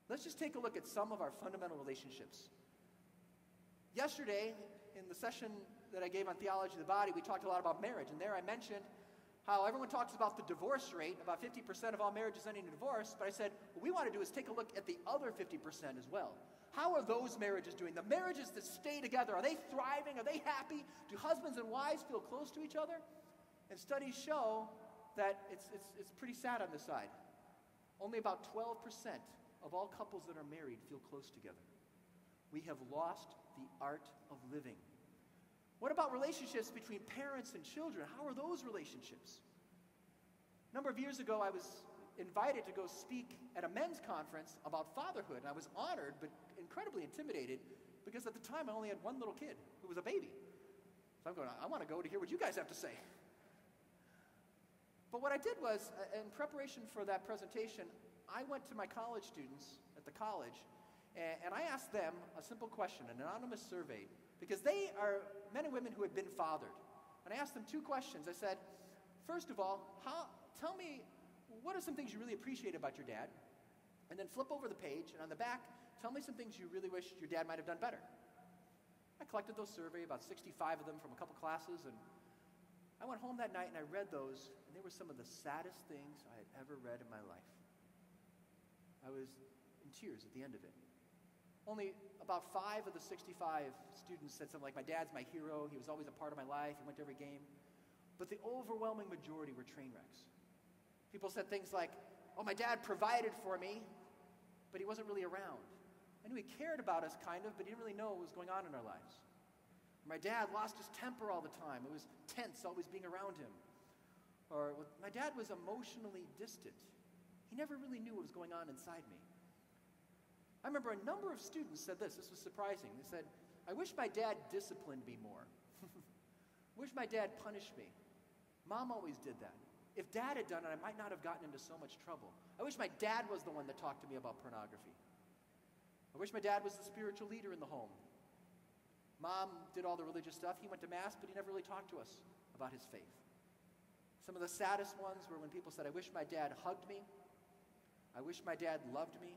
Let's just take a look at some of our fundamental relationships. Yesterday, in the session that I gave on theology of the body, we talked a lot about marriage, and there I mentioned how everyone talks about the divorce rate, about 50% of all marriages ending in divorce, but I said, what we want to do is take a look at the other 50% as well. How are those marriages doing? The marriages that stay together, are they thriving? Are they happy? Do husbands and wives feel close to each other? And studies show that it's pretty sad on this side. Only about 12% of all couples that are married feel close together. We have lost the art of living. What about relationships between parents and children? How are those relationships? A number of years ago, I was invited to go speak at a men's conference about fatherhood. And I was honored, but incredibly intimidated, because at the time I only had one little kid who was a baby. So I'm going, I want to go to hear what you guys have to say. But what I did was, in preparation for that presentation, I went to my college students at the college, and I asked them a simple question, an anonymous survey, because they are men and women who had been fathered. And I asked them two questions. I said, first of all, tell me, what are some things you really appreciate about your dad? And then flip over the page, and on the back, tell me some things you really wish your dad might have done better. I collected those surveys, about 65 of them from a couple classes, and I went home that night and I read those, and they were some of the saddest things I had ever read in my life. I was in tears at the end of it. Only about 5 of the 65 students said something like, my dad's my hero, he was always a part of my life, he went to every game. But the overwhelming majority were train wrecks. People said things like, oh, my dad provided for me, but he wasn't really around. I knew he cared about us, kind of, but he didn't really know what was going on in our lives. My dad lost his temper all the time. It was tense, always being around him. Or my dad was emotionally distant. He never really knew what was going on inside me. I remember a number of students said this. This was surprising. They said, I wish my dad disciplined me more. Wish my dad punished me. Mom always did that. If dad had done it, I might not have gotten into so much trouble. I wish my dad was the one that talked to me about pornography. I wish my dad was the spiritual leader in the home. Mom did all the religious stuff. He went to Mass, but he never really talked to us about his faith. Some of the saddest ones were when people said, I wish my dad hugged me. I wish my dad loved me.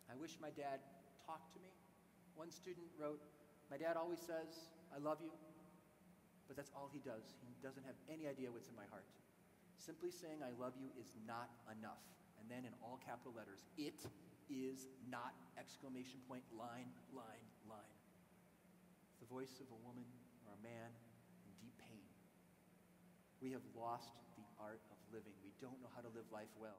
I wish my dad talked to me. One student wrote, my dad always says, I love you, but that's all he does. He doesn't have any idea what's in my heart. Simply saying I love you is not enough. And then in all capital letters, it is not, exclamation point, line, line, line. It's the voice of a woman or a man in deep pain. We have lost the art of living. We don't know how to live life well.